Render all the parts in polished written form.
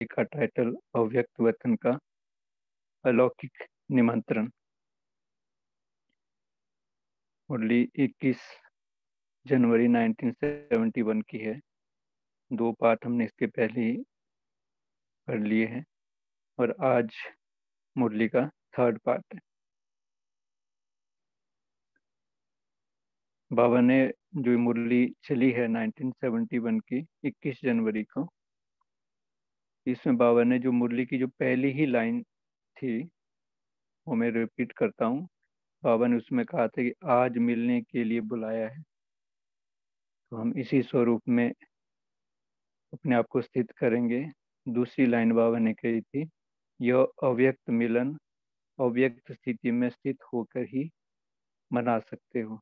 का टाइटल अव्यक्त वतन का अलौकिक निमंत्रण। मुरली 21 जनवरी 1971 की है। 2 पार्ट हमने इसके पहले ही पढ़ लिए हैं और आज मुरली का 3rd पार्ट है। बाबा ने जो मुरली चली है 1971 की 21 जनवरी को, इसमें बाबा ने जो मुरली की जो पहली ही लाइन थी वो मैं रिपीट करता हूँ। बाबा ने उसमें कहा था कि आज मिलने के लिए बुलाया है। तो हम इसी स्वरूप में अपने आप को स्थित करेंगे। दूसरी लाइन बाबा ने कही थी, यह अव्यक्त मिलन अव्यक्त स्थिति में स्थित होकर ही मना सकते हो।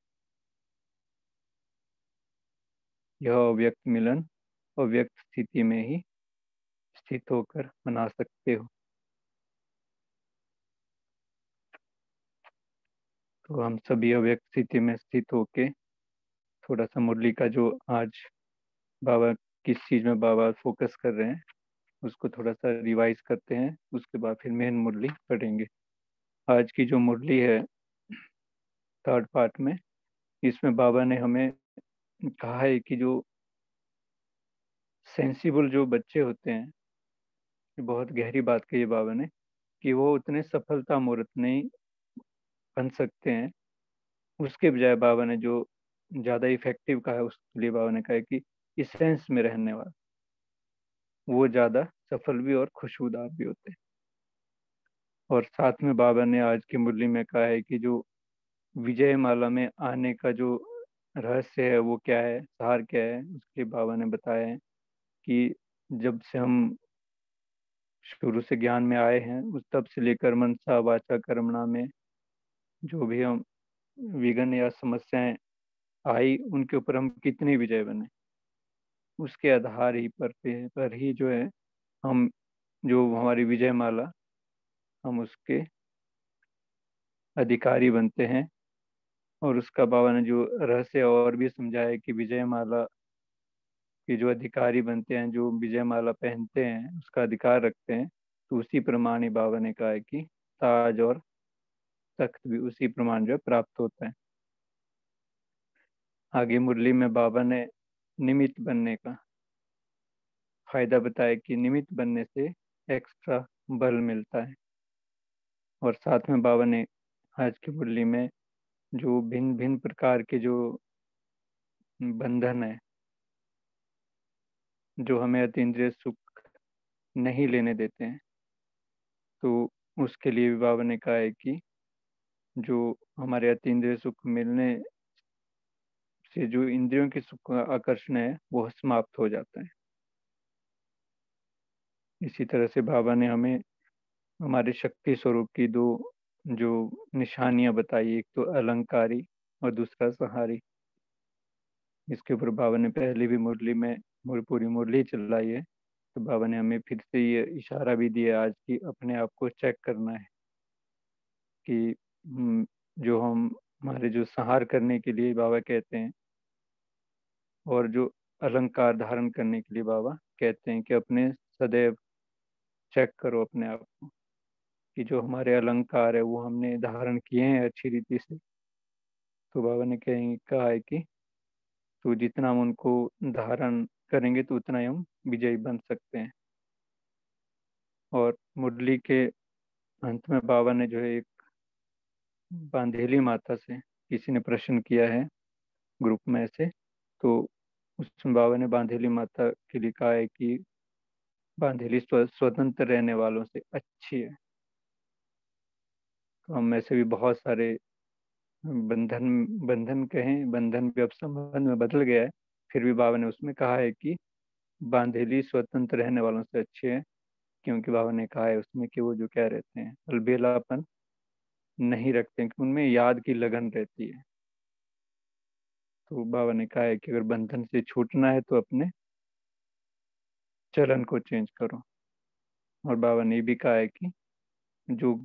यह अव्यक्त मिलन अव्यक्त स्थिति में ही स्थित होकर मना सकते हो। तो हम सभी अव्यक्त स्थिति में स्थित होके थोड़ा सा मुरली का जो आज बाबा किस चीज में बाबा फोकस कर रहे हैं उसको थोड़ा सा रिवाइज करते हैं। उसके बाद फिर मेन मुरली पढ़ेंगे। आज की जो मुरली है 3rd पार्ट में, इसमें बाबा ने हमें कहा है कि जो सेंसिबल जो बच्चे होते हैं, बहुत गहरी बात कही है बाबा ने, कि वो उतने सफलता मूर्त नहीं बन सकते हैं। उसके बजाय बाबा ने जो ज़्यादा इफेक्टिव कहा है उसके लिए बाबा ने कहा है कि इसेंस में रहने वाला वो ज़्यादा सफल भी और खुशबूदार भी होते हैं। और साथ में बाबा ने आज की मुरली में कहा है कि जो विजय माला में आने का जो रहस्य है वो क्या है, सार क्या है, उसके बाबा ने बताया है कि जब से हम शुरू से ज्ञान में आए हैं उस तब से लेकर मनसा वाचा कर्मणा में जो भी हम विघ्न या समस्याएं आई उनके ऊपर हम कितनी विजय बने, उसके आधार ही पर ही जो है हम जो हमारी विजय माला हम उसके अधिकारी बनते हैं। और उसका बाबा ने जो रहस्य और भी समझाया है कि विजय माला के जो अधिकारी बनते हैं, जो विजय माला पहनते हैं, उसका अधिकार रखते हैं, तो उसी प्रमाण ही बाबा ने कहा है कि ताज और तख्त भी उसी प्रमाण जो है प्राप्त होता है। आगे मुरली में बाबा ने निमित्त बनने का फायदा बताया कि निमित्त बनने से एक्स्ट्रा बल मिलता है। और साथ में बाबा ने आज की मुरली में जो भिन्न भिन्न प्रकार के जो बंधन है जो हमें अतीन्द्रिय सुख नहीं लेने देते हैं, तो उसके लिए भी बाबा ने कहा है कि जो हमारे अतीन्द्रिय सुख मिलने से जो इंद्रियों के सुख का आकर्षण है वो समाप्त हो जाता है। इसी तरह से बाबा ने हमें हमारे शक्ति स्वरूप की दो जो निशानियां बताई, एक तो अलंकारी और दूसरा सहारी। इसके ऊपर बाबा ने पहले भी मुरली में पूरी मुरली चलाई है। तो बाबा ने हमें फिर से ये इशारा भी दिया आज की अपने आप को चेक करना है कि जो हम हमारे जो संहार करने के लिए बाबा कहते हैं और जो अलंकार धारण करने के लिए बाबा कहते हैं कि अपने सदैव चेक करो अपने आप को कि जो हमारे अलंकार है वो हमने धारण किए हैं अच्छी रीति से। तो बाबा ने कहा है कि तो जितना हम उनको धारण करेंगे तो उतना ही हम विजयी बन सकते हैं। और मुरली के अंत में बाबा ने जो है एक बांधेली माता से किसी ने प्रश्न किया है ग्रुप में से, तो उसमें बाबा ने बांधेली माता के लिए कहा है कि बांधेली स्वतंत्र रहने वालों से अच्छी है। तो हम में से भी बहुत सारे बंधन बंधन कहें, बंधन भी अब संबंध में बदल गया है, फिर भी बाबा ने उसमें कहा है कि बांधेली स्वतंत्र रहने वालों से अच्छे हैं, क्योंकि बाबा ने कहा है उसमें कि वो जो क्या रहते हैं अलबेलापन नहीं रखते हैं, कि उनमें याद की लगन रहती है। तो बाबा ने कहा है कि अगर बंधन से छूटना है तो अपने चलन को चेंज करो। और बाबा ने भी कहा है कि जो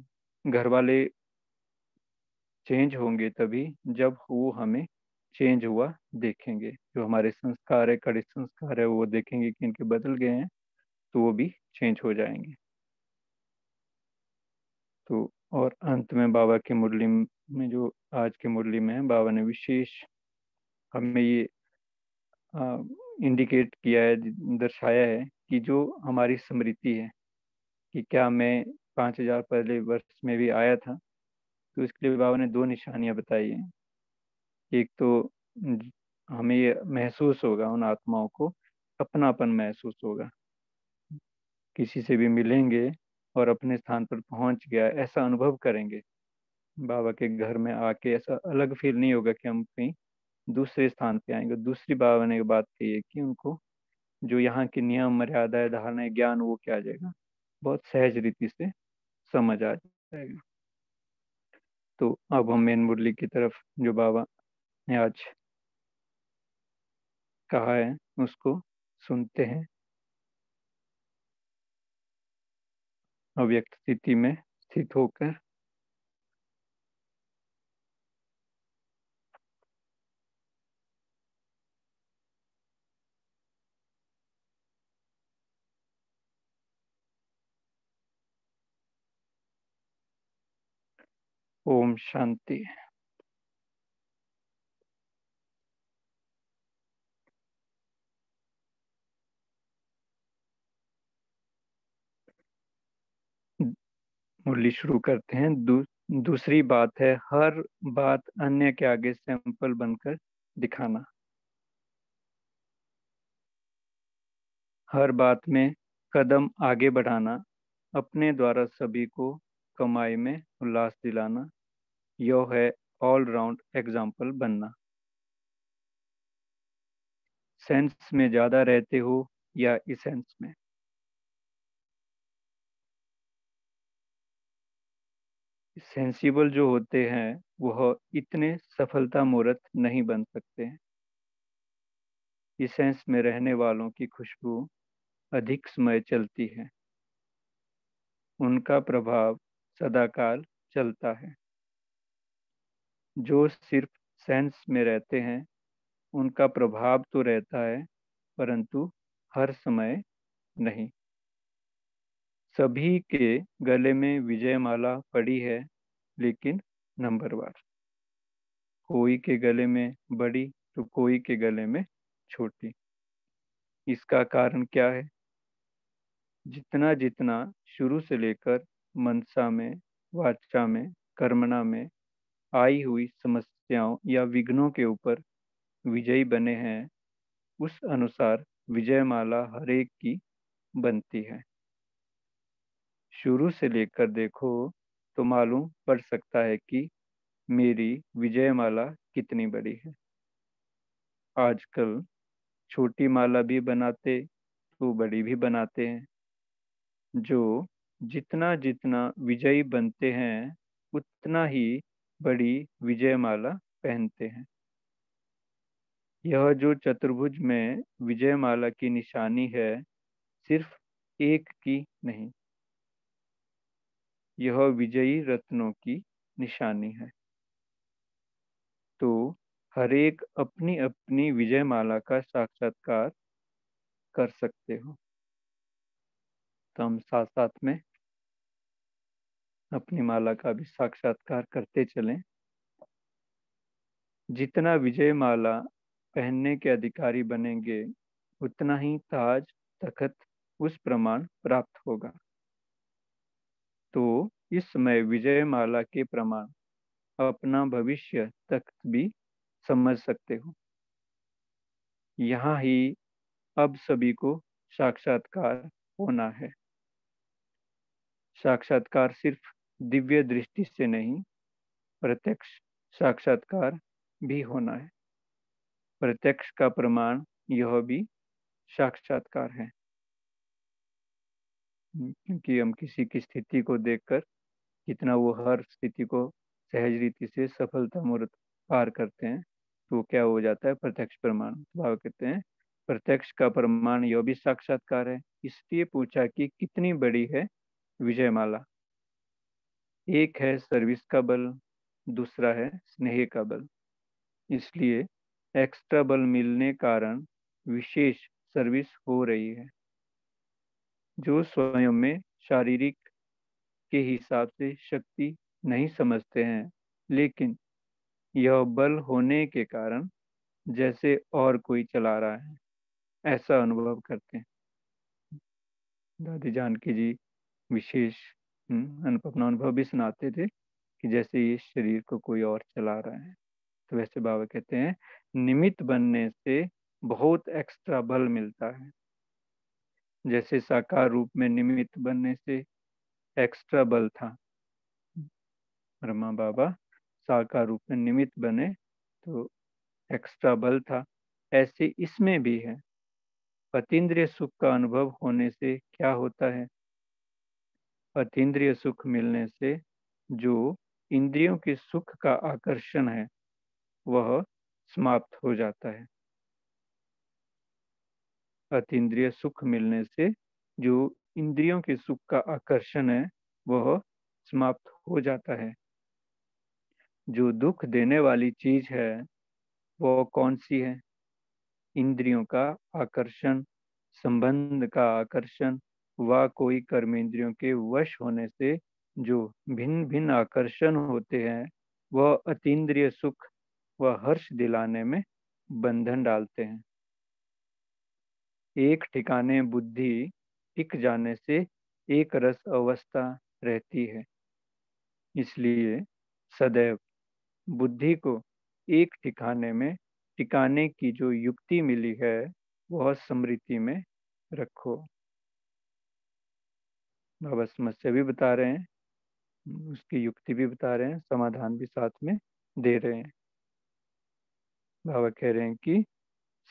घर वाले चेंज होंगे तभी जब वो हमें चेंज हुआ देखेंगे। जो हमारे संस्कार है, कड़े संस्कार है, वो देखेंगे कि इनके बदल गए हैं तो वो भी चेंज हो जाएंगे। तो और अंत में बाबा की मुरली में, जो आज की मुरली में है, बाबा ने विशेष हमें ये इंडिकेट किया है, दर्शाया है कि जो हमारी स्मृति है, कि क्या मैं 5,000 पहले वर्ष में भी आया था। तो इसके लिए बाबा ने दो निशानियां बताई हैं। एक तो हमें ये महसूस होगा, उन आत्माओं को अपनापन महसूस होगा, किसी से भी मिलेंगे और अपने स्थान पर पहुंच गया ऐसा अनुभव करेंगे। बाबा के घर में आके ऐसा अलग फील नहीं होगा कि हम कहीं दूसरे स्थान पे आएंगे। दूसरी बाबा ने बात कही है कि उनको जो यहाँ की नियम मर्यादा धारणा ज्ञान वो क्या आ जाएगा, बहुत सहज रीति से समझ आ जाएगा। तो अब हम मेन मुरली की तरफ, जो बाबा ने आज कहा है उसको सुनते हैं। अव्यक्त स्थिति में स्थित होकर ओम शांति। मुरली शुरू करते हैं। दूसरी बात है, हर बात अन्य के आगे सैंपल बनकर दिखाना। हर बात में कदम आगे बढ़ाना, अपने द्वारा सभी को कमाई में उल्लास दिलाना, यह है ऑल राउंड एग्जाम्पल बनना। सेंस में ज्यादा रहते हो या इसेंस में। सेंसिबल जो होते हैं वह इतने सफलता मूर्त नहीं बन सकते हैं। इसेंस में रहने वालों की खुशबू अधिक समय चलती है, उनका प्रभाव सदाकाल चलता है। जो सिर्फ सेंस में रहते हैं उनका प्रभाव तो रहता है, परंतु हर समय नहीं। सभी के गले में विजय माला पड़ी है, लेकिन नंबरवार। कोई के गले में बड़ी तो कोई के गले में छोटी। इसका कारण क्या है? जितना जितना शुरू से लेकर मनसा में, वाचा में, कर्मणा में आई हुई समस्याओं या विघ्नों के ऊपर विजयी बने हैं, उस अनुसार विजय माला हरेक की बनती है। शुरू से लेकर देखो तो मालूम पड़ सकता है कि मेरी विजय माला कितनी बड़ी है। आजकल छोटी माला भी बनाते तो बड़ी भी बनाते हैं। जो जितना जितना विजयी बनते हैं उतना ही बड़ी विजय माला पहनते हैं। यह जो चतुर्भुज में विजय माला की निशानी है, सिर्फ एक की नहीं, यह विजयी रत्नों की निशानी है। तो हर एक अपनी अपनी विजय माला का साक्षात्कार कर सकते हो। तो हम साथ साथ में अपनी माला का भी साक्षात्कार करते चलें। जितना विजय माला पहनने के अधिकारी बनेंगे, उतना ही ताज तखत उस प्रमाण प्राप्त होगा। तो इस समय विजय माला के प्रमाण अपना भविष्य तक भी समझ सकते हो। यहाँ ही अब सभी को साक्षात्कार होना है। साक्षात्कार सिर्फ दिव्य दृष्टि से नहीं, प्रत्यक्ष साक्षात्कार भी होना है। प्रत्यक्ष का प्रमाण यह भी साक्षात्कार है, क्योंकि हम किसी की स्थिति को देखकर कितना वो हर स्थिति को सहज रीति से सफलता मूर्त पार करते हैं, तो क्या हो जाता है, प्रत्यक्ष प्रमाण। भाव कहते हैं प्रत्यक्ष का प्रमाण यह भी साक्षात्कार है। इसलिए पूछा कि कितनी बड़ी है विजयमाला। एक है सर्विस का बल, दूसरा है स्नेह का बल। इसलिए एक्स्ट्रा बल मिलने कारण विशेष सर्विस हो रही है। जो स्वयं में शारीरिक के हिसाब से शक्ति नहीं समझते हैं, लेकिन यह बल होने के कारण जैसे और कोई चला रहा है ऐसा अनुभव करते हैं। दादी जानकी जी विशेष अपना अनुभव भी सुनाते थे कि जैसे ये शरीर को कोई और चला रहा है। तो वैसे बाबा कहते हैं निमित्त बनने से बहुत एक्स्ट्रा बल मिलता है। जैसे साकार रूप में निमित्त बनने से एक्स्ट्रा बल था, ब्रह्मा बाबा साकार रूप में निमित्त बने तो एक्स्ट्रा बल था, ऐसे इसमें भी है। अतीन्द्रिय सुख का अनुभव होने से क्या होता है? अतीन्द्रिय सुख मिलने से जो इंद्रियों के सुख का आकर्षण है वह समाप्त हो जाता है। अतीन्द्रिय सुख मिलने से जो इंद्रियों के सुख का आकर्षण है वह समाप्त हो जाता है। जो दुख देने वाली चीज है वो कौन सी है? इंद्रियों का आकर्षण, संबंध का आकर्षण व कोई कर्मेंद्रियों के वश होने से जो भिन्न भिन्न आकर्षण होते हैं वह अतीन्द्रिय सुख व हर्ष दिलाने में बंधन डालते हैं। एक ठिकाने बुद्धि टिक जाने से एक रस अवस्था रहती है। इसलिए सदैव बुद्धि को एक ठिकाने में टिकाने की जो युक्ति मिली है वह स्मृति में रखो। बाबा समस्या भी बता रहे हैं, उसकी युक्ति भी बता रहे हैं, समाधान भी साथ में दे रहे हैं। बाबा कह रहे हैं कि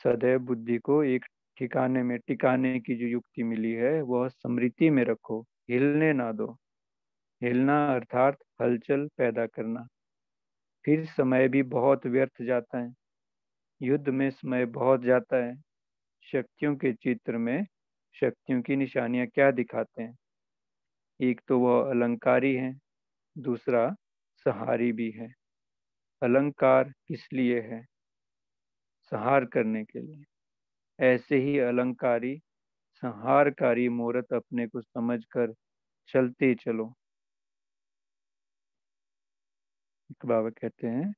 सदैव बुद्धि को एक ठिकाने में टिकाने की जो युक्ति मिली है वह स्मृति में रखो, हिलने ना दो। हिलना अर्थात हलचल पैदा करना। फिर समय भी बहुत व्यर्थ जाता है। युद्ध में समय बहुत जाता है। शक्तियों के चित्र में शक्तियों की निशानियां क्या दिखाते हैं? एक तो वह अलंकारी है, दूसरा सहारी भी है। अलंकार किस लिए है? संहार करने के लिए। ऐसे ही अलंकारी संहारकारी मूर्त अपने को समझकर चलते चलो। एक बाबा कहते हैं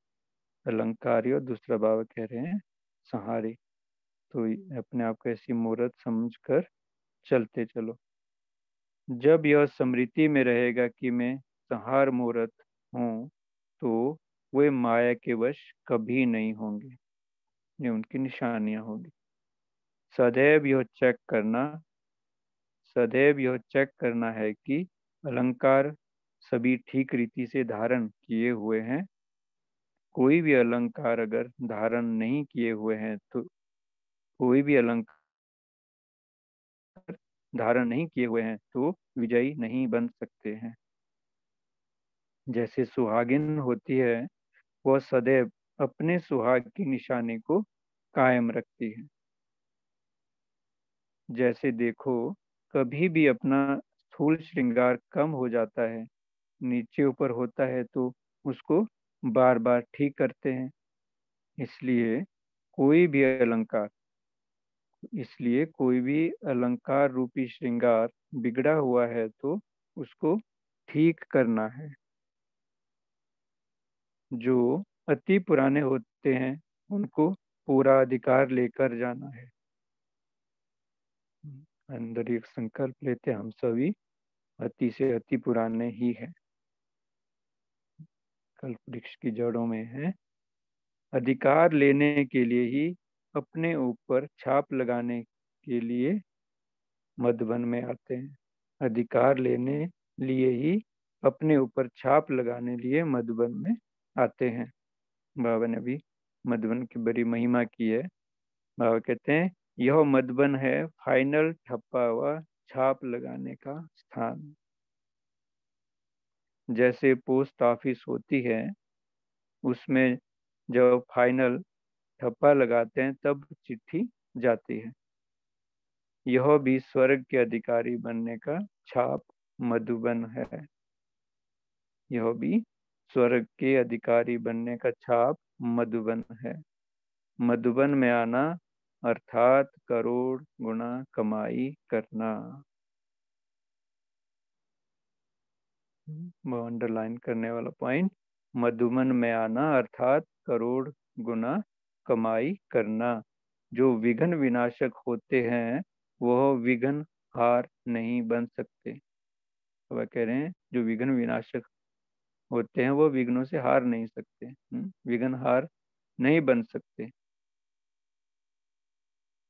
अलंकारी और दूसरा बाबा कह रहे हैं संहारी। तो अपने आप को ऐसी मूर्त समझकर चलते चलो। जब यह स्मृति में रहेगा कि मैं संहार मूर्त हूँ तो वे माया के वश कभी नहीं होंगे। ये उनकी निशानियां होगी। सदैव यह चेक करना सदैव यह चेक करना है कि अलंकार सभी ठीक रीति से धारण किए हुए हैं। कोई भी अलंकार अगर धारण नहीं किए हुए हैं तो कोई भी अलंकार धारण नहीं किए हुए हैं तो विजयी नहीं बन सकते हैं। जैसे सुहागिन होती है वह सदैव अपने सुहाग की निशानी को कायम रखती है। जैसे देखो कभी भी अपना स्थूल श्रृंगार कम हो जाता है, नीचे ऊपर होता है तो उसको बार बार ठीक करते हैं। इसलिए कोई भी अलंकार इसलिए कोई भी अलंकार रूपी श्रृंगार बिगड़ा हुआ है तो उसको ठीक करना है। जो अति पुराने होते हैं उनको पूरा अधिकार लेकर जाना है। अंदर एक संकल्प लेते हम सभी अति से अति पुराने ही हैं। कल्प वृक्ष की जड़ों में है। अधिकार लेने के लिए ही अपने ऊपर छाप लगाने के लिए मधुबन में आते हैं। अधिकार लेने लिए ही अपने ऊपर छाप लगाने लिए मधुबन में आते हैं। बाबा ने भी मधुबन की बड़ी महिमा की है। बाबा कहते हैं यह मधुबन है फाइनल ठप्पा हुआ छाप लगाने का स्थान। जैसे पोस्ट ऑफिस होती है उसमें जब फाइनल ठप्पा लगाते हैं तब चिट्ठी जाती है। यह भी स्वर्ग के अधिकारी बनने का छाप मधुबन है। यह भी स्वर्ग के अधिकारी बनने का छाप मधुबन है। मधुबन में आना अर्थात करोड़ गुना कमाई करना। वो अंडरलाइन करने वाला पॉइंट। मधुमन में आना अर्थात करोड़ गुना कमाई करना। जो विघ्न विनाशक होते हैं वह विघ्न हार नहीं बन सकते। तो वह कह रहे हैं जो विघ्न विनाशक होते हैं वो विघ्नों से हार नहीं सकते, विघ्न हार नहीं बन सकते।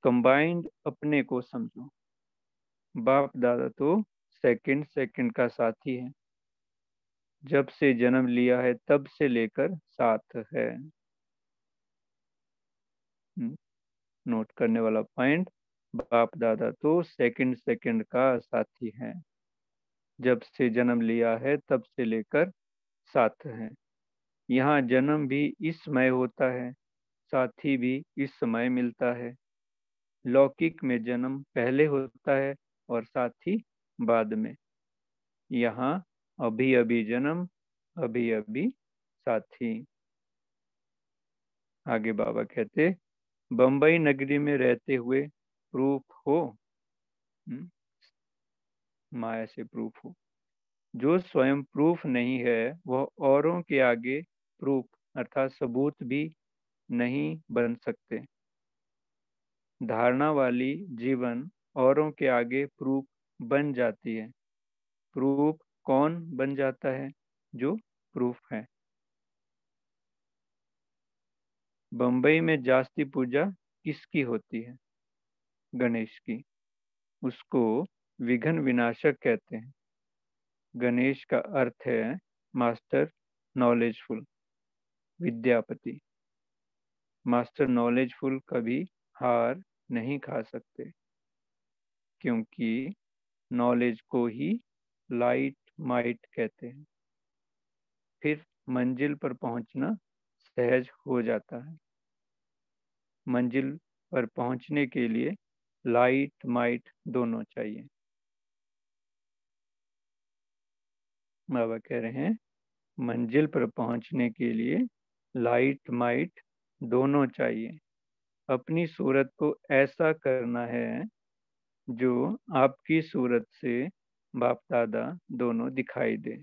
कंबाइंड अपने को समझो। बाप दादा तो सेकंड सेकंड का साथी है, जब से जन्म लिया है तब से लेकर साथ है। नोट करने वाला पॉइंट, बाप दादा तो सेकंड सेकंड का साथी है, जब से जन्म लिया है तब से लेकर साथ है। यहाँ जन्म भी इस समय होता है, साथी भी इस समय मिलता है। लौकिक में जन्म पहले होता है और साथी बाद में। यहाँ अभी अभी जन्म, अभी अभी साथी। आगे बाबा कहते, बम्बई नगरी में रहते हुए प्रूफ हो, माया से प्रूफ हो। जो स्वयं प्रूफ नहीं है वह औरों के आगे प्रूफ अर्थात सबूत भी नहीं बन सकते। धारणा वाली जीवन औरों के आगे प्रूफ बन जाती है। प्रूफ कौन बन जाता है? जो प्रूफ है। बम्बई में जास्ती पूजा किसकी होती है? गणेश की। उसको विघ्न विनाशक कहते हैं। गणेश का अर्थ है master knowledgeful, Vidyapati. Master knowledgeful कभी हार नहीं खा सकते, क्योंकि नॉलेज को ही लाइट माइट कहते हैं। फिर मंजिल पर पहुंचना सहज हो जाता है। मंजिल पर पहुंचने के लिए लाइट माइट दोनों चाहिए। बाबा कह रहे हैं मंजिल पर पहुंचने के लिए लाइट माइट दोनों चाहिए। अपनी सूरत को ऐसा करना है जो आपकी सूरत से बाप दादा दोनों दिखाई दे।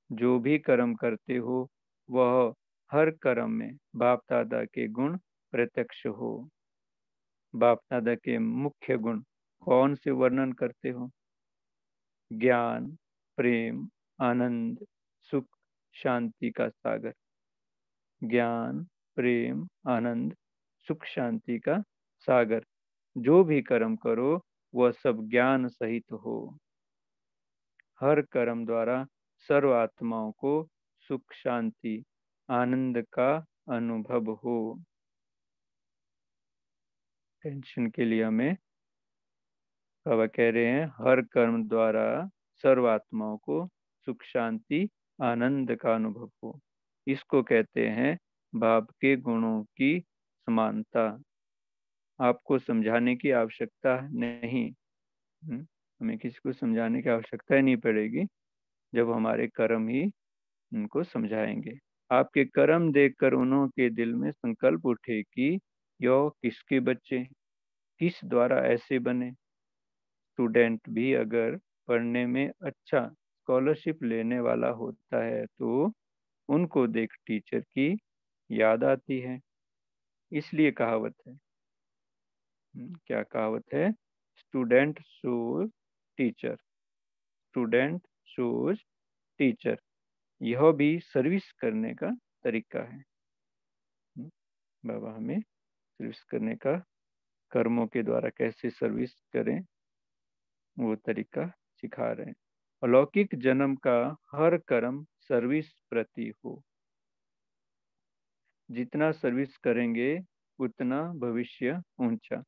जो भी कर्म करते हो वह हर कर्म में बाप दादा के गुण प्रत्यक्ष हो। बाप दादा के मुख्य गुण कौन से वर्णन करते हो? ज्ञान, प्रेम, आनंद, सुख, शांति का सागर। ज्ञान, प्रेम, आनंद, सुख, शांति का सागर। जो भी कर्म करो वह सब ज्ञान सहित हो। हर कर्म द्वारा सर्व आत्माओं को सुख, शांति, आनंद का अनुभव हो। टेंशन के लिए हमें बाबा कह रहे हैं हर कर्म द्वारा सर्व आत्माओं को सुख, शांति, आनंद का अनुभव हो। इसको कहते हैं बाप के गुणों की समानता। आपको समझाने की आवश्यकता नहीं। हमें किसी को समझाने की आवश्यकता ही नहीं पड़ेगी, जब हमारे कर्म ही उनको समझाएंगे। आपके कर्म देखकर उन्हों के दिल में संकल्प उठे कि यो किसके बच्चे, किस द्वारा ऐसे बने। स्टूडेंट भी अगर पढ़ने में अच्छा स्कॉलरशिप लेने वाला होता है तो उनको देख टीचर की याद आती है। इसलिए कहावत है, क्या कहावत है? Student shows teacher, student shows teacher. यह भी सर्विस करने का तरीका है। बाबा हमें सर्विस करने का, कर्मों के द्वारा कैसे सर्विस करें वो तरीका सिखा रहे हैं। अलौकिक जन्म का हर कर्म सर्विस प्रति हो। जितना सर्विस करेंगे उतना भविष्य ऊंचा।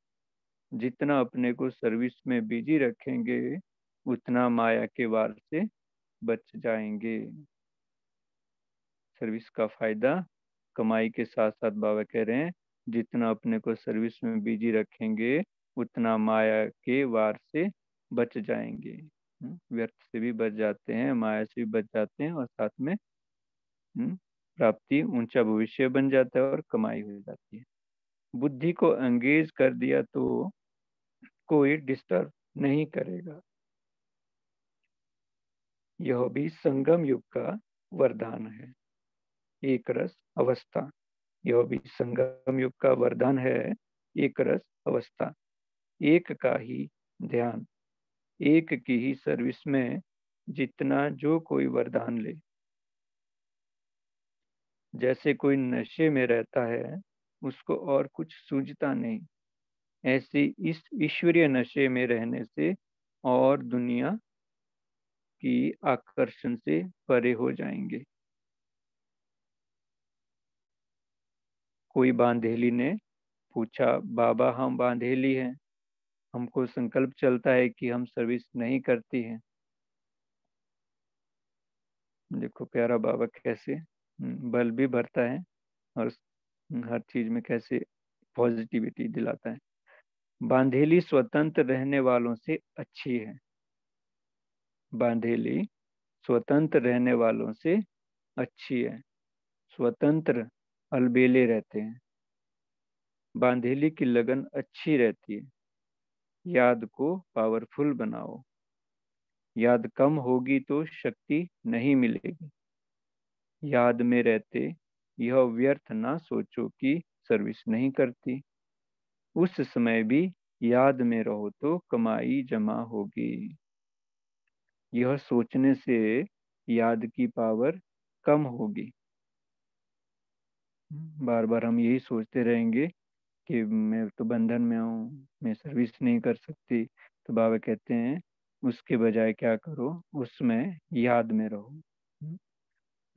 जितना अपने को सर्विस में बिजी रखेंगे उतना माया के वार से बच जाएंगे। सर्विस का फायदा कमाई के साथ साथ बाबा कह रहे हैं जितना अपने को सर्विस में बिजी रखेंगे उतना माया के वार से बच जाएंगे। व्यर्थ से भी बच जाते हैं, माया से भी बच जाते हैं, और साथ में प्राप्ति ऊंचा भविष्य बन जाता है और कमाई हो जाती है। बुद्धि को एंगेज कर दिया तो कोई डिस्टर्ब नहीं करेगा। यह भी संगम युग का वरदान है। एक रस अवस्था, यह भी संगम युग का वरदान है। एक रस अवस्था, एक का ही ध्यान, एक की ही सर्विस में जितना जो कोई वरदान ले। जैसे कोई नशे में रहता है, उसको और कुछ सूझता नहीं, ऐसे इस ईश्वरीय नशे में रहने से और दुनिया की आकर्षण से परे हो जाएंगे। कोई बांधेली ने पूछा, बाबा हम बांधेली हैं, हमको संकल्प चलता है कि हम सर्विस नहीं करती हैं। देखो प्यारा बाबा कैसे बल भी भरता है और हर चीज में कैसे पॉजिटिविटी दिलाता है। बांधेली स्वतंत्र रहने वालों से अच्छी है। बांधेली स्वतंत्र रहने वालों से अच्छी है। स्वतंत्र अलबेले रहते हैं। बांधेली की लगन अच्छी रहती है। याद को पावरफुल बनाओ। याद कम होगी तो शक्ति नहीं मिलेगी। याद में रहते यह व्यर्थ ना सोचो कि सर्विस नहीं करती। उस समय भी याद में रहो तो कमाई जमा होगी। यह सोचने से याद की पावर कम होगी। बार बार हम यही सोचते रहेंगे कि मैं तो बंधन में हूँ, मैं सर्विस नहीं कर सकती। तो बाबा कहते हैं उसके बजाय क्या करो, उसमें याद में रहो।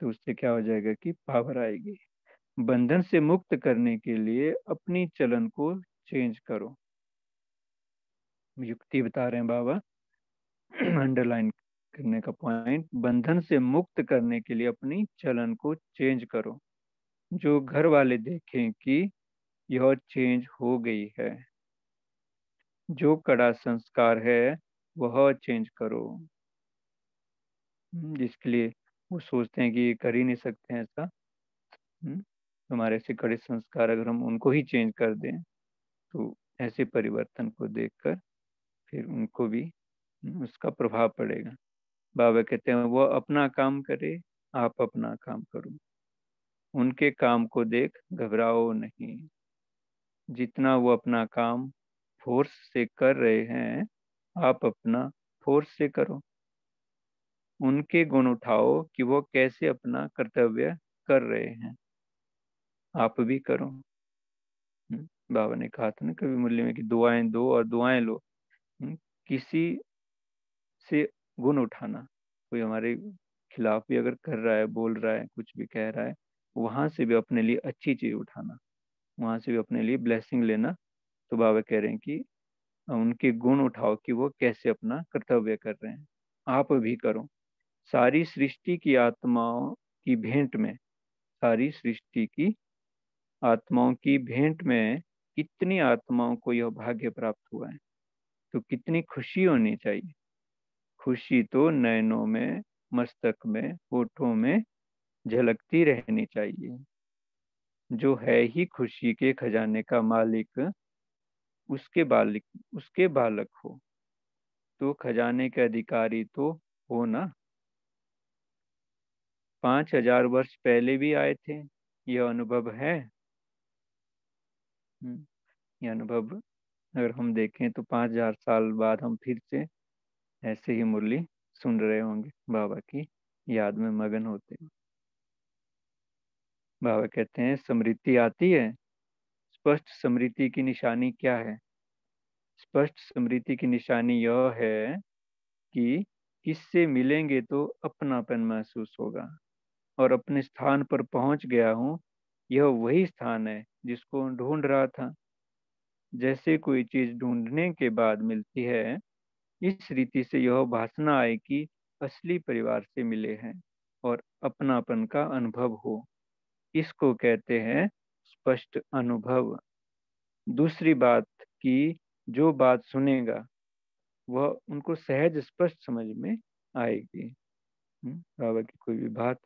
तो उससे क्या हो जाएगा कि पावर आएगी। बंधन से मुक्त करने के लिए अपनी चलन को चेंज करो। युक्ति बता रहे हैं बाबा, अंडरलाइन करने का पॉइंट, बंधन से मुक्त करने के लिए अपनी चलन को चेंज करो। जो घर वाले देखें कि यह चेंज हो गई है। जो कड़ा संस्कार है वह चेंज करो। जिसके लिए वो सोचते हैं कि ये कर ही नहीं सकते हैं ऐसा। हमारे ऐसे कड़े संस्कार अगर हम उनको ही चेंज कर दें तो ऐसे परिवर्तन को देखकर फिर उनको भी उसका प्रभाव पड़ेगा। बाबा कहते हैं वो अपना काम करे, आप अपना काम करो। उनके काम को देख घबराओ नहीं। जितना वो अपना काम फोर्स से कर रहे हैं, आप अपना फोर्स से करो। उनके गुण उठाओ कि वो कैसे अपना कर्तव्य कर रहे हैं, आप भी करो। बाबा ने कहा था ना कभी मुरली में कि दुआएं दो और दुआएं लो। किसी से गुण उठाना, कोई हमारे खिलाफ भी अगर कर रहा है, बोल रहा है, कुछ भी कह रहा है, वहां से भी अपने लिए अच्छी चीज उठाना, वहां से भी अपने लिए ब्लेसिंग लेना। तो बाबा कह रहे हैं कि उनके गुण उठाओ कि वो कैसे अपना कर्तव्य कर रहे हैं, आप भी करो। सारी सृष्टि की आत्माओं की भेंट में, सारी सृष्टि की आत्माओं की भेंट में कितनी आत्माओं को यह भाग्य प्राप्त हुआ है, तो कितनी खुशी होनी चाहिए। खुशी तो नयनों में, मस्तक में, होठों में झलकती रहनी चाहिए। जो है ही खुशी के खजाने का मालिक, उसके बालक हो तो खजाने के अधिकारी तो हो ना। 5,000 वर्ष पहले भी आए थे, यह अनुभव है। यह अनुभव अगर हम देखें तो 5,000 साल बाद हम फिर से ऐसे ही मुरली सुन रहे होंगे, बाबा की याद में मगन होते हैं। बाबा कहते हैं स्मृति आती है। स्पष्ट स्मृति की निशानी क्या है? स्पष्ट स्मृति की निशानी यह है कि किससे मिलेंगे तो अपनापन महसूस होगा, और अपने स्थान पर पहुंच गया हूँ, यह वही स्थान है जिसको ढूंढ रहा था। जैसे कोई चीज ढूंढने के बाद मिलती है, इस रीति से यह भासना आए कि असली परिवार से मिले हैं और अपनापन का अनुभव हो। इसको कहते हैं स्पष्ट अनुभव। दूसरी बात कि जो बात सुनेगा वह उनको सहज स्पष्ट समझ में आएगी। बाबा की कोई भी बात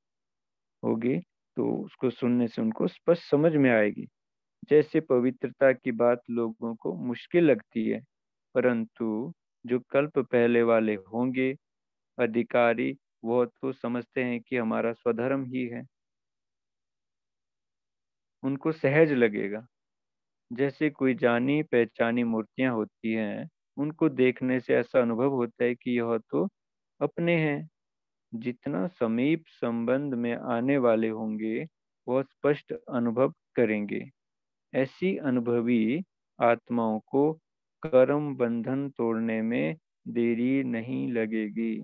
होगी तो उसको सुनने से उनको स्पष्ट समझ में आएगी। जैसे पवित्रता की बात लोगों को मुश्किल लगती है, परंतु जो कल्प पहले वाले होंगे, अधिकारी वह तो समझते हैं कि हमारा स्वधर्म ही है। उनको सहज लगेगा, जैसे कोई जानी पहचानी मूर्तियां होती हैं, उनको देखने से ऐसा अनुभव होता है कि यह तो अपने हैं। जितना समीप संबंध में आने वाले होंगे, वह स्पष्ट अनुभव करेंगे। ऐसी अनुभवी आत्माओं को कर्म बंधन तोड़ने में देरी नहीं लगेगी।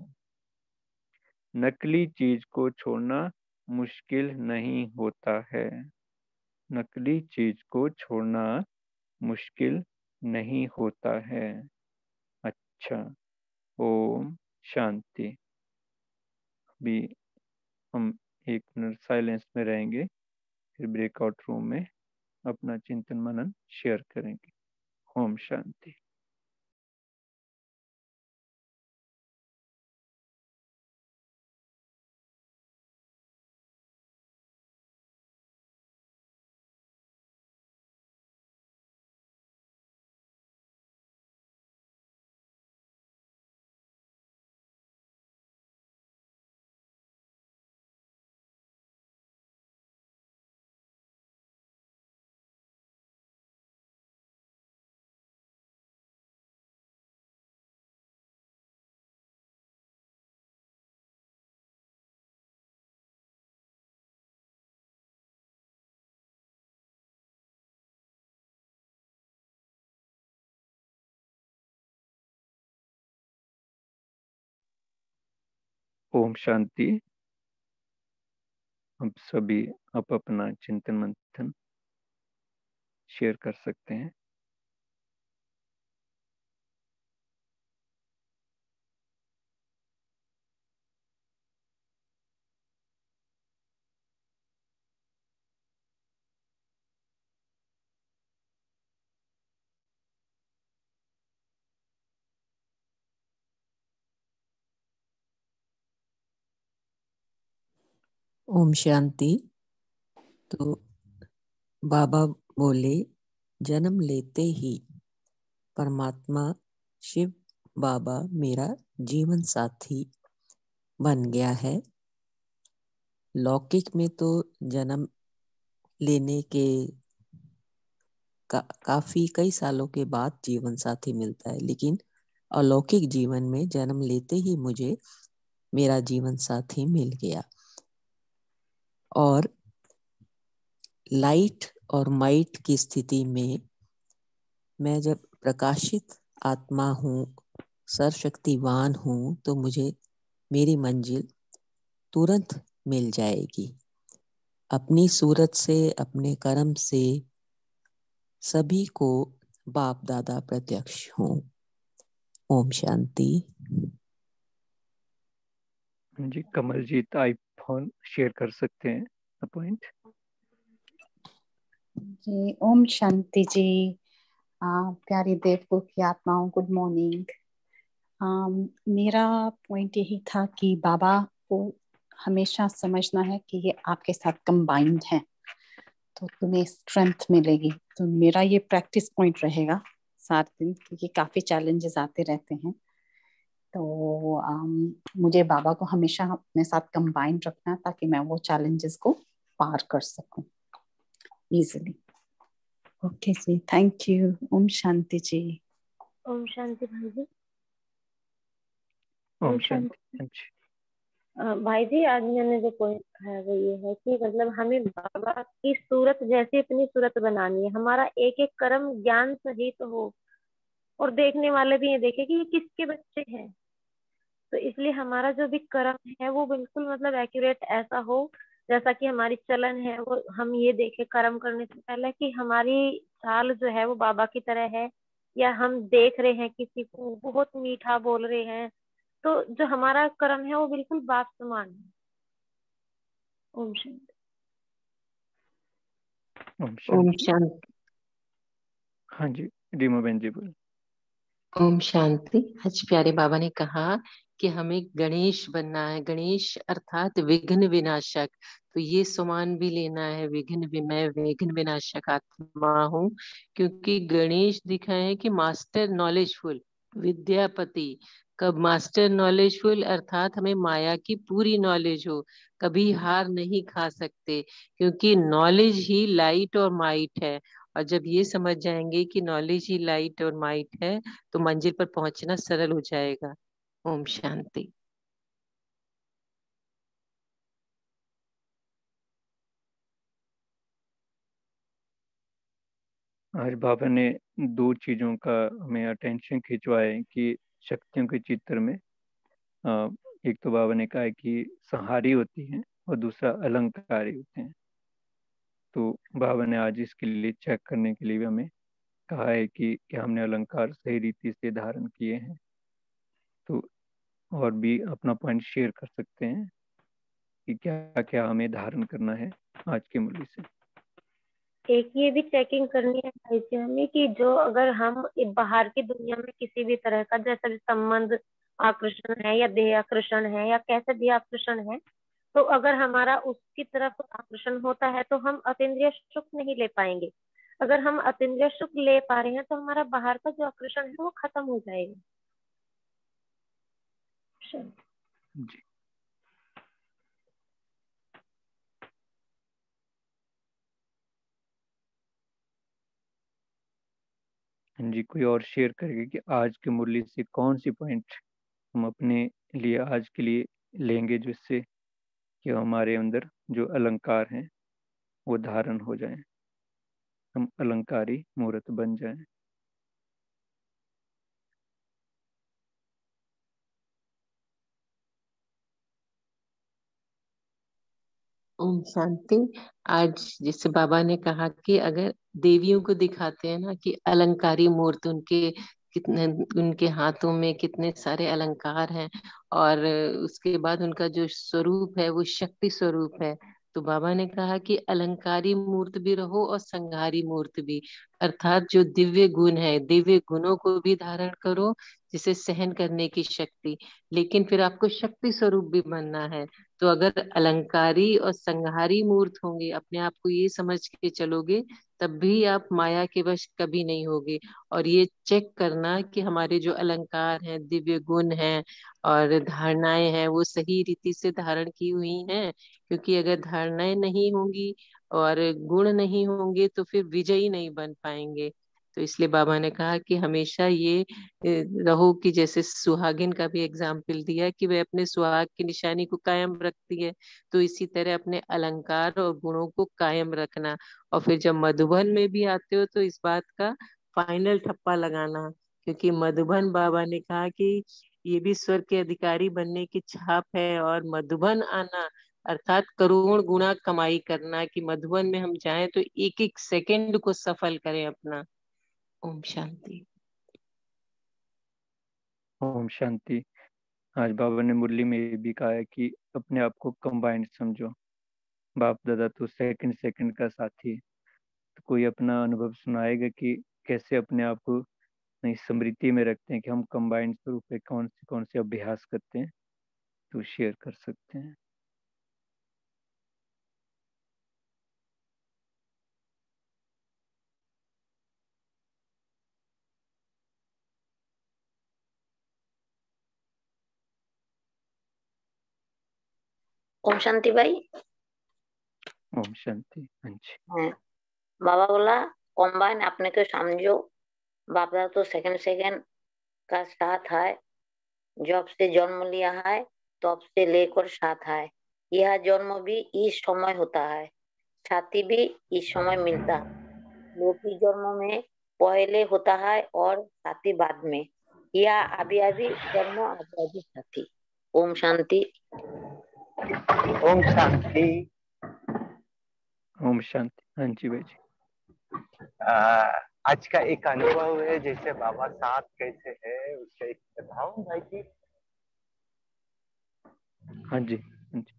नकली चीज को छोड़ना मुश्किल नहीं होता है। नकली चीज को छोड़ना मुश्किल नहीं होता है। अच्छा, ओम शांति। अभी हम 1 मिनट साइलेंस में रहेंगे, फिर ब्रेकआउट रूम में अपना चिंतन मनन शेयर करेंगे। ओम शांति। ओम शांति। हम सभी अब अपना चिंतन मंथन शेयर कर सकते हैं। ओम शांति। तो बाबा बोले, जन्म लेते ही परमात्मा शिव बाबा मेरा जीवन साथी बन गया है। लौकिक में तो जन्म लेने के काफी कई सालों के बाद जीवन साथी मिलता है, लेकिन अलौकिक जीवन में जन्म लेते ही मुझे मेरा जीवन साथी मिल गया। और लाइट और माइट की स्थिति में मैं जब प्रकाशित आत्मा हूँ, सर्वशक्तिवान हूँ, तो मुझे मेरी मंजिल तुरंत मिल जाएगी। अपनी सूरत से, अपने कर्म से सभी को बाप दादा प्रत्यक्ष हूँ। ओम शांति। जी, कमलजीत आईफोन शेयर कर सकते हैं पॉइंट। जी ओम शांति जी। प्यारी देवकुल की आत्माओं, गुड मॉर्निंग। मेरा पॉइंट यही था कि बाबा को हमेशा समझना है कि ये आपके साथ कंबाइंड है, तो तुम्हें स्ट्रेंथ मिलेगी। तो मेरा ये प्रैक्टिस पॉइंट रहेगा सारे दिन, क्योंकि काफी चैलेंजेस आते रहते हैं। तो मुझे बाबा को हमेशा अपने साथ कंबाइंड रखना है, ताकि मैं वो चैलेंजेस को पार कर सकूं इजीली। ओके जी, थैंक यू। ओम शांति जी। ओम शांति भाई जी। ओम शांति। भाई जी, आज मैंने जो पॉइंट है वो ये है कि मतलब हमें बाबा की सूरत जैसी अपनी सूरत बनानी है। हमारा एक एक कर्म ज्ञान सहित हो और देखने वाले भी ये देखे कि ये किसके बच्चे हैं। तो इसलिए हमारा जो भी कर्म है वो बिल्कुल मतलब एक्यूरेट ऐसा हो, जैसा कि हमारी चलन है वो हम ये देखे कर्म करने से पहले कि हमारी चाल जो है वो बाबा की तरह है, या हम देख रहे हैं किसी को बहुत मीठा बोल रहे हैं, तो जो हमारा कर्म है वो बिल्कुल बाप समान है। ओम शांति। ओम ओम शांति। शांति। हाँ जी, रीमा बहन जी बोल। ओम शांति। आज प्यारे बाबा ने कहा कि हमें गणेश बनना है। गणेश अर्थात विघ्न विनाशक। तो ये सम्मान भी लेना है, मैं विघ्न विनाशक आत्मा हूँ, क्योंकि गणेश दिखा है कि मास्टर नॉलेजफुल, विद्यापति, कब मास्टर नॉलेजफुल अर्थात हमें माया की पूरी नॉलेज हो, कभी हार नहीं खा सकते, क्योंकि नॉलेज ही लाइट और माइट है। और जब ये समझ जाएंगे कि नॉलेज ही लाइट और माइट है तो मंजिल पर पहुंचना सरल हो जाएगा। ओम शांति। आज बाबा ने दो चीजों का हमें अटेंशन खिंचवाया है कि शक्तियों के चित्र में एक तो बाबा ने कहा है कि संहारी होती है और दूसरा अलंकारी होते हैं। तो बाबा ने आज इसके लिए चेक करने के लिए भी हमें कहा है कि क्या हमने अलंकार सही रीति से धारण किए हैं। तो और भी अपना पॉइंट शेयर कर सकते हैं कि क्या क्या हमें धारण करना है आज की मुरली से। एक ये भी चेकिंग करनी है भाई जी हमें कि जो अगर हम बाहर की दुनिया में किसी भी तरह का जैसा भी संबंध आकर्षण है या देह आकर्षण है या कैसे भी आकर्षण है, तो अगर हमारा उसकी तरफ आकर्षण होता है तो हम अतीन्द्रिय सुख नहीं ले पाएंगे। अगर हम अतीन्द्रिय सुख ले पा रहे हैं तो हमारा बाहर का जो आकर्षण है वो खत्म हो जाएगा। जी जी, कोई और शेयर करेगा कि आज की मुरली से कौन सी पॉइंट हम अपने लिए आज के लिए लेंगे जिससे कि हमारे अंदर जो अलंकार हैं वो धारण हो जाएं, हम अलंकारी मूर्त बन जाएं। ओम शांति। आज जैसे बाबा ने कहा कि अगर देवियों को दिखाते हैं ना कि अलंकारी मूर्त उनके कितने, उनके हाथों में कितने सारे अलंकार हैं, और उसके बाद उनका जो स्वरूप है वो शक्ति स्वरूप है। तो बाबा ने कहा कि अलंकारी मूर्त भी रहो और संहारी मूर्त भी, अर्थात जो दिव्य गुण है दिव्य गुणों को भी धारण करो, जिसे सहन करने की शक्ति, लेकिन फिर आपको शक्ति स्वरूप भी बनना है। तो अगर अलंकारी और संहारी मूर्त होंगे, अपने आप को ये समझ के चलोगे, तब भी आप माया के वश कभी नहीं होगे। और ये चेक करना कि हमारे जो अलंकार हैं दिव्य गुण हैं और धारणाएं हैं वो सही रीति से धारण की हुई हैं, क्योंकि अगर धारणाएं नहीं होंगी और गुण नहीं होंगे तो फिर विजयी नहीं बन पाएंगे। तो इसलिए बाबा ने कहा कि हमेशा ये रहो कि जैसे सुहागिन का भी एग्जाम्पल दिया कि वह अपने सुहाग की निशानी को कायम रखती है, तो इसी तरह अपने अलंकार और गुणों को कायम रखना। और फिर जब मधुबन में भी आते हो तो इस बात का फाइनल ठप्पा लगाना, क्योंकि मधुबन बाबा ने कहा कि ये भी स्वर्ग के अधिकारी बनने की छाप है, और मधुबन आना अर्थात करोड़ गुना कमाई करना, कि मधुबन में हम जाएं तो एक एक सेकंड को सफल करें अपना। ओम शांति। ओम शांति। आज बाबा ने मुरली में ये भी कहा है कि अपने आप को कंबाइंड समझो। बाप दादा तो सेकंड सेकंड का साथी है। तो कोई अपना अनुभव सुनाएगा कि कैसे अपने आप को इस स्मृति में रखते हैं कि हम कंबाइंड स्वरूप पे कौन से अभ्यास करते हैं, तो शेयर कर सकते हैं। ओम शांति भाई। ओम शांति। हाँ जी। बाबा बोला कॉम्बाइन अपने को समझो। बाबा तो सेकंड सेकंड का साथ है, जब से जन्म लिया है तब से लेकर साथ है। यह जन्म भी इस समय होता है, साथी भी इस समय मिलता। लौकिक जन्म में पहले होता है और साथी बाद में, या अभी अभी जन्म अभी अभी साथी। ओम शांति। ओम शांति। ओम शांति। हाँ जी भाई जी। आज का एक अनुभव है, जैसे बाबा साथ कैसे है उसका एक बताऊं भाई जी। हाँ जी। हाँ जी।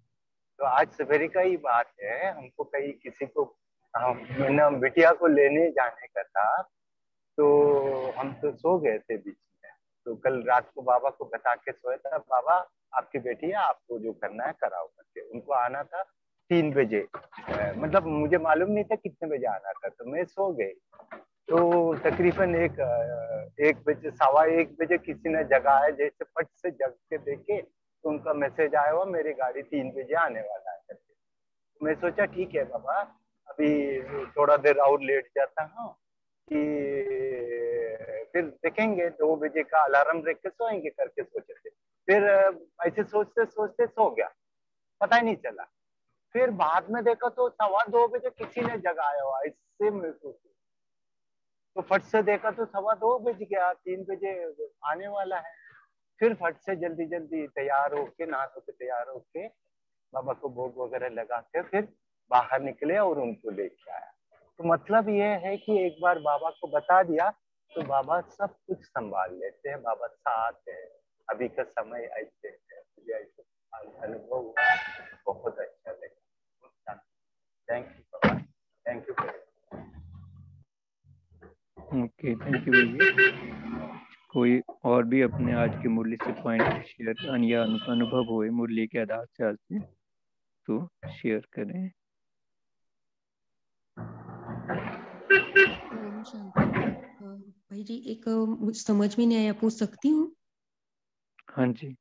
तो आज सवेरे का ही बात है, हमको कहीं किसी को मैंने बिटिया को लेने जाने का था, तो हम तो सो गए थे बीच में। तो कल रात को बाबा को बता के सोया था, बाबा आपकी बेटी है, आपको जो करना है कराओ करके। उनको आना था 3 बजे, मतलब मुझे मालूम नहीं था कितने बजे आना था, तो मैं सो गई। तो तकरीबन एक बजे 1:15 किसी ने जगाया, जैसे फट से जग के देखे तो उनका मैसेज आया हुआ मेरी गाड़ी 3 बजे आने वाला है करके। मैं सोचा ठीक है बाबा, अभी थोड़ा देर और लेट जाता हूँ कि फिर देखेंगे, 2 बजे का अलार्म रख के सोएंगे करके सोचे थे। फिर ऐसे सोचते सोचते सो गया, पता ही नहीं चला। फिर बाद में देखा तो 2:15 किसी ने जगाया हुआ, इससे मैं सोची तो फट से देखा तो 2:15 बज गया, 3 बजे आने वाला है। फिर फट से जल्दी जल्दी तैयार होके, नहा धो के तैयार होके बाबा को भोग वगैरह लगा के फिर बाहर निकले और उनको लेके आया। तो मतलब ये है कि एक बार बाबा को बता दिया तो बाबा सब कुछ संभाल लेते हैं, बाबा साथ है। अभी का समय ऐसे है, मुझे ऐसे अनुभव हुआ, बहुत अच्छा लगा। थैंक यू बाबा, thank you. Okay, thank you भैया। कोई और भी अपने आज के मुरली से पॉइंट शेयर या अनुभव हुए मुरली के आधार से आज से तो शेयर करें। ओम शांति। भाई जी, एक समझ में नहीं आया, पूछ सकती हूँ? हाँ जी।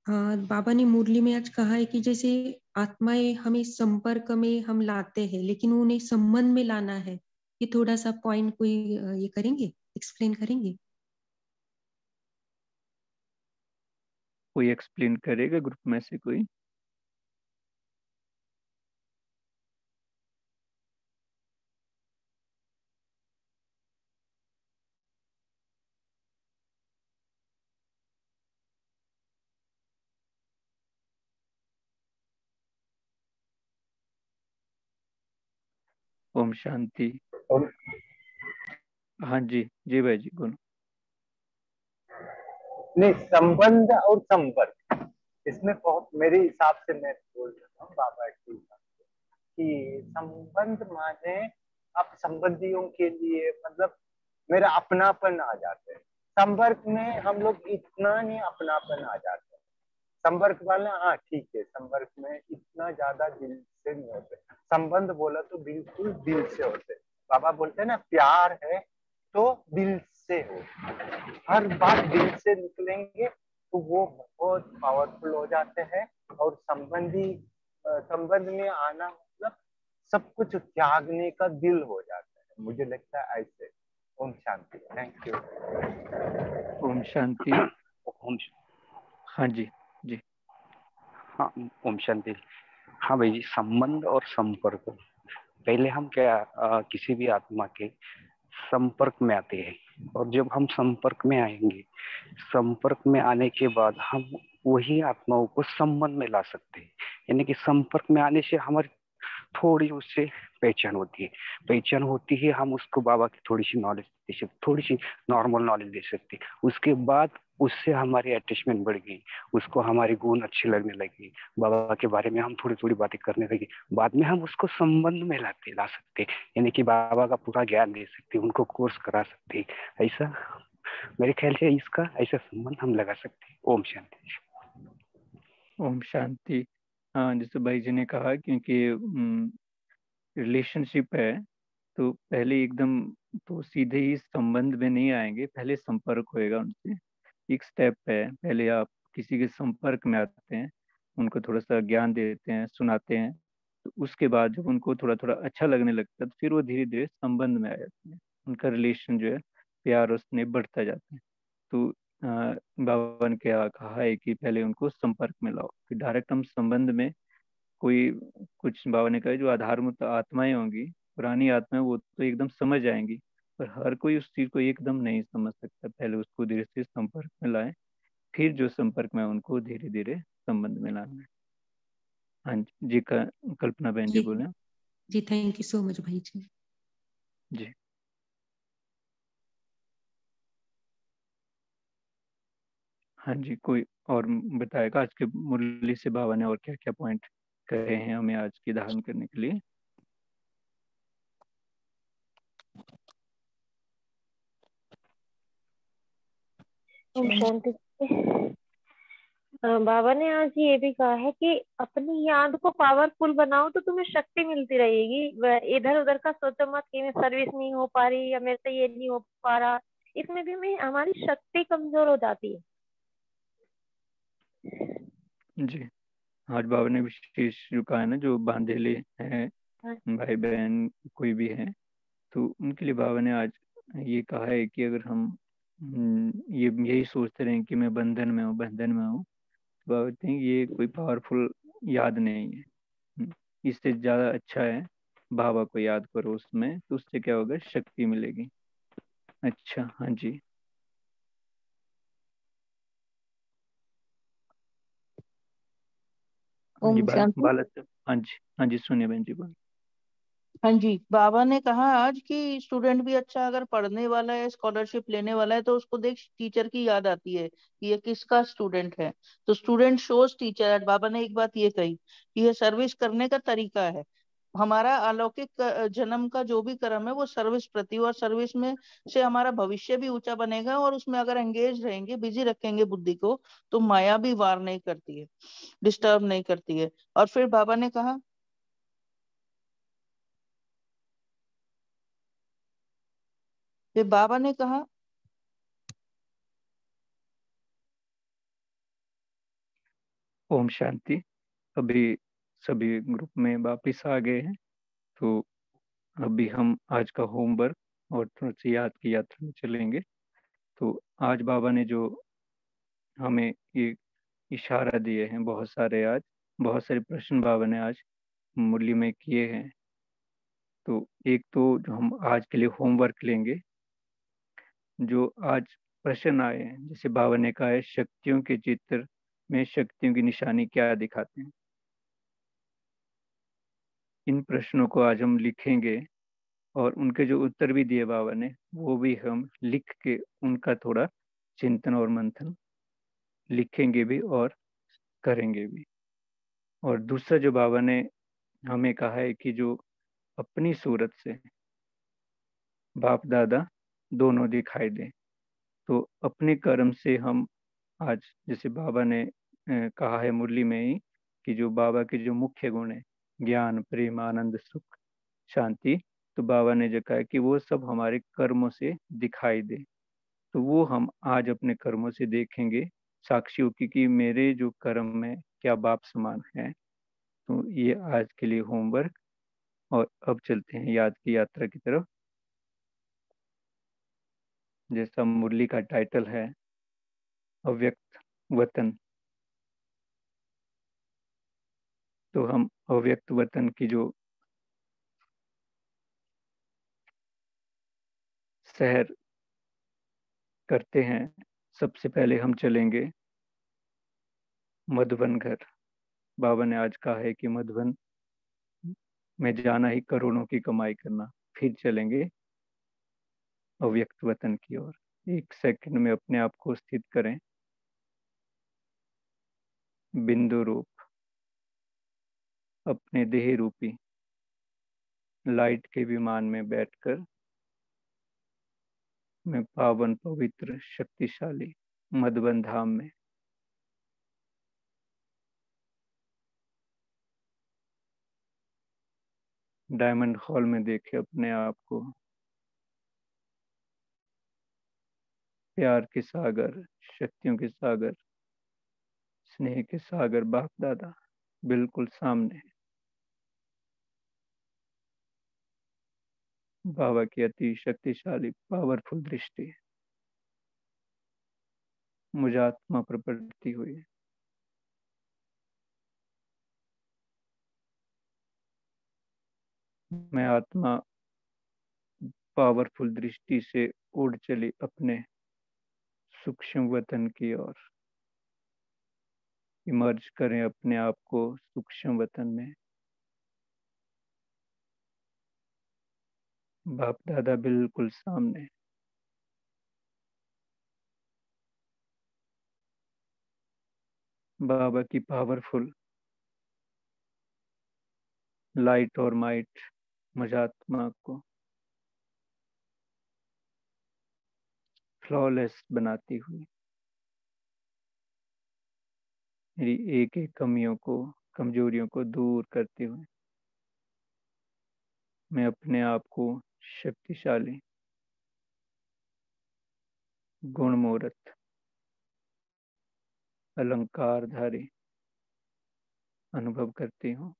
हाँ, बाबा ने मुरली में आज कहा है कि जैसे आत्माएं हमें संपर्क में हम लाते हैं, लेकिन उन्हें संबंध में लाना है। ये थोड़ा सा पॉइंट कोई ये करेंगे, एक्सप्लेन करेंगे? कोई एक्सप्लेन करेगा ग्रुप में से कोई? ओम शांति। हाँ जी, जी भाई जी बोलो। नहीं, संबंध और संपर्क, इसमें बहुत मेरे हिसाब से मैं बोल रहा हूँ बाबा के हिसाब से कि संबंध माने आप संबंधियों के लिए मतलब मेरा अपनापन आ जाते हैं। संपर्क में हम लोग इतना नहीं अपनापन आ जाते हैं। संपर्क वाले हाँ ठीक है, संपर्क में इतना ज्यादा दिल से नहीं होते। संबंध बोला तो बिल्कुल दिल से होते। बाबा बोलते हैं ना, प्यार है तो दिल से हो, हर बात दिल से निकलेंगे तो वो बहुत पावरफुल हो जाते हैं। और संबंध में आना मतलब सब कुछ त्यागने का दिल हो जाता है, मुझे लगता है ऐसे। ओम शांति, थैंक यू। ओम शांति। हाँ जी जी। हाँ, ओम शांति। हाँ भाई जी, संबंध और संपर्क, पहले हम किसी भी आत्मा के संपर्क में आते हैं, और जब हम संपर्क में आएंगे, संपर्क में आने के बाद हम वही आत्माओं को संबंध में ला सकते हैं। यानी कि संपर्क में आने से हमारी थोड़ी उससे पहचान होती है, हम उसको बाबा की थोड़ी सी नॉलेज दे सकते, थोड़ी सी नॉर्मल नॉलेज दे सकते। उसके बाद उससे हमारी अटैचमेंट बढ़ गई, उसको हमारे गुण अच्छे लगने लगे, बाबा के बारे में हम थोड़ी थोड़ी बातें करने लगे। बाद में हम उसको संबंध में ला सकते, यानी कि बाबा का पूरा ज्ञान दे सकते, उनको कोर्स करा सकते। ऐसा मेरे ख्याल से इसका ऐसा संबंध हम लगा सकते। ओम शांति। ओम शांति। हाँ, जैसे भाई जी ने कहा, क्योंकि रिलेशनशिप है तो पहले एकदम तो सीधे ही संबंध में नहीं आएंगे, पहले संपर्क होएगा उनसे। एक स्टेप है, पहले आप किसी के संपर्क में आते हैं, उनको थोड़ा सा ज्ञान देते हैं, सुनाते हैं, तो उसके बाद जब उनको थोड़ा थोड़ा अच्छा लगने लगता है तो फिर वो धीरे धीरे संबंध में आ जाते हैं, उनका रिलेशन जो है, प्यार उसमें बढ़ता जाता है। तो बाबा ने क्या कहा है कि पहले उनको संपर्क में लाओ, फिर डायरेक्ट हम संबंध में। कोई कुछ बाबा ने कहा जो आधारभूत आत्माएं होंगी, पुरानी आत्माएं, वो तो एकदम समझ आएंगी, पर हर कोई उस चीज को एकदम नहीं समझ सकता। पहले उसको धीरे से संपर्क में लाए, फिर जो संपर्क में उनको धीरे धीरे संबंध में लाना है। हाँ जी जी। कल्पना बहन जी बोले। जी, थैंक यू सो मच भाई जी। जी हाँ जी। कोई और बताएगा आज के मुरली से बाबा ने और क्या क्या पॉइंट कहे हैं हमें आज की धारण करने के लिए? बाबा ने आज ये भी कहा है कि अपनी याद को पावरफुल बनाओ तो तुम्हें शक्ति मिलती रहेगी। इधर उधर का सोचो मत कि मैं सर्विस नहीं हो पा रही या मेरे से ये नहीं हो पा रहा, इसमें भी हमें हमारी शक्ति कमजोर हो जाती है। जी, आज बाबा ने विशेष जो कहा है ना, जो बांधेले हैं, हाँ। भाई बहन कोई भी है, तो उनके लिए बाबा ने आज ये कहा है कि अगर हम ये यही सोचते रहें कि मैं बंधन में हूँ, बंधन में हूँ, तो बाबा कहते हैं ये कोई पावरफुल याद नहीं है। इससे ज़्यादा अच्छा है बाबा को याद करो, उसमें तो उससे क्या होगा, शक्ति मिलेगी। अच्छा, हाँ जी। हाँ जी, ओम शांति। हाँ जी, हाँ जी, सुनिए बहन जी, बोल। हाँ जी, बाबा ने कहा आज कि स्टूडेंट भी अच्छा अगर पढ़ने वाला है, स्कॉलरशिप लेने वाला है, तो उसको देख टीचर की याद आती है कि ये किसका स्टूडेंट है। तो स्टूडेंट शोज टीचर। आज बाबा ने एक बात ये कही कि ये सर्विस करने का तरीका है। हमारा अलौकिक जन्म का जो भी कर्म है वो सर्विस प्रति, और सर्विस में से हमारा भविष्य भी ऊंचा बनेगा। और उसमें अगर एंगेज रहेंगे, बिजी रखेंगे बुद्धि को, तो माया भी वार नहीं करती है, डिस्टर्ब नहीं करती है। और फिर बाबा ने कहा, फिर बाबा ने कहा ओम शांति। अभी सभी ग्रुप में वापिस आ गए हैं, तो अभी हम आज का होमवर्क और थोड़ी सी याद की यात्रा में चलेंगे। तो आज बाबा ने जो हमें ये इशारा दिए हैं, बहुत सारे, आज बहुत सारे प्रश्न बाबा ने आज मुरली में किए हैं। तो एक तो जो हम आज के लिए होमवर्क लेंगे, जो आज प्रश्न आए हैं, जैसे बाबा ने कहा है शक्तियों के चित्र में शक्तियों की निशानी क्या दिखाते हैं। इन प्रश्नों को आज हम लिखेंगे, और उनके जो उत्तर भी दिए बाबा ने, वो भी हम लिख के उनका थोड़ा चिंतन और मंथन लिखेंगे भी और करेंगे भी। और दूसरा जो बाबा ने हमें कहा है कि जो अपनी सूरत से बाप दादा दोनों दिखाई दें, तो अपने कर्म से हम आज, जैसे बाबा ने कहा है मुरली में ही कि जो बाबा के जो मुख्य गुण है, ज्ञान, प्रेम, आनंद, सुख, शांति, तो बाबा ने जो कहा है कि वो सब हमारे कर्मों से दिखाई दे। तो वो हम आज अपने कर्मों से देखेंगे, साक्षियों की कि मेरे जो कर्म में क्या बाप समान है। तो ये आज के लिए होमवर्क। और अब चलते हैं याद की यात्रा की तरफ। जैसा मुरली का टाइटल है, अव्यक्त वतन, तो हम अव्यक्त वतन की जो सैर करते हैं, सबसे पहले हम चलेंगे मधुबन घर। बाबा ने आज कहा है कि मधुबन में जाना ही करोड़ों की कमाई करना। फिर चलेंगे अव्यक्त वतन की ओर। एक सेकंड में अपने आप को स्थित करें, बिंदु रूप अपने देह रूपी लाइट के विमान में बैठकर मैं पावन, पवित्र, शक्तिशाली मधुबन धाम में डायमंड हॉल में देखे अपने आप को। प्यार के सागर, शक्तियों के सागर, स्नेह के सागर बाप दादा बिल्कुल सामने। बाबा की अति शक्तिशाली पावरफुल दृष्टि मुझ आत्मा पर पड़ती हुई। मैं आत्मा पावरफुल दृष्टि से उड़ चली अपने सूक्ष्म वतन की ओर। इमर्ज करें अपने आप को सूक्ष्म वतन में। बाप दादा बिल्कुल सामने। बाबा की पावरफुल लाइट और माइट मुझ आत्मा को फ्लॉलेस बनाती हुई। मेरी एक एक कमियों को, कमजोरियों को दूर करते हुए मैं अपने आप को शक्तिशाली, गुणमूर्त, अलंकारधारी अनुभव करती हूँ।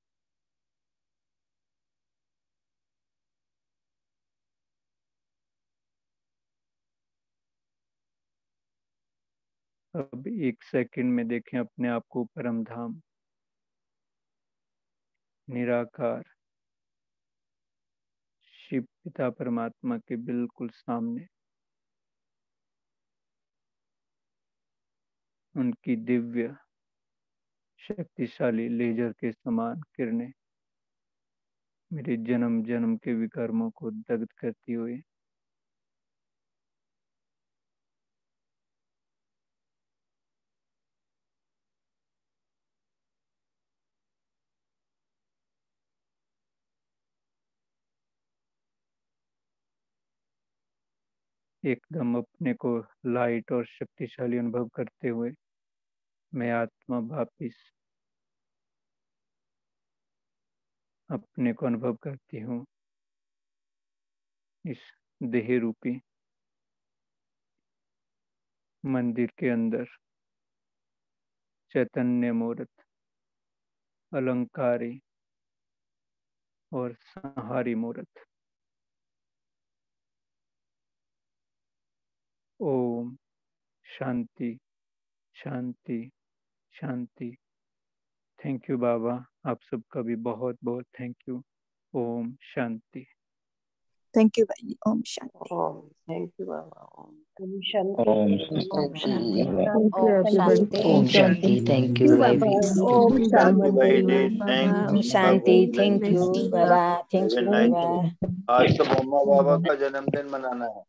अब 1 सेकंड में देखें अपने आप को परम धाम, निराकार शिव पिता परमात्मा के बिल्कुल सामने। उनकी दिव्य शक्तिशाली लेजर के समान किरणें मेरे जन्म जन्म के विकर्मों को दग्ध करती हुई एकदम अपने को लाइट और शक्तिशाली अनुभव करते हुए मैं आत्मा वापिस अपने को अनुभव करती हूँ इस देह रूपी मंदिर के अंदर, चैतन्य मूर्त, अलंकारी और संहारी मूर्त। ओम शांति शांति शांति। थैंक यू बाबा, आप सबका भी बहुत बहुत थैंक यू। ओम शांति। थैंक यू भाई। ओम शांति। ओम थैंक यू बाबा। ओम शांति। ओम ओम शांति। शांति। ओम शांति। थैंक यू भाई। ओम शांति भाई शांति। जी, थैंक ओम यू शांति। बाबू। थैंक यू बाबा। Thank you very nice. बाबा। आज तो मम्मा बाबा का जन्मदिन मनाना है।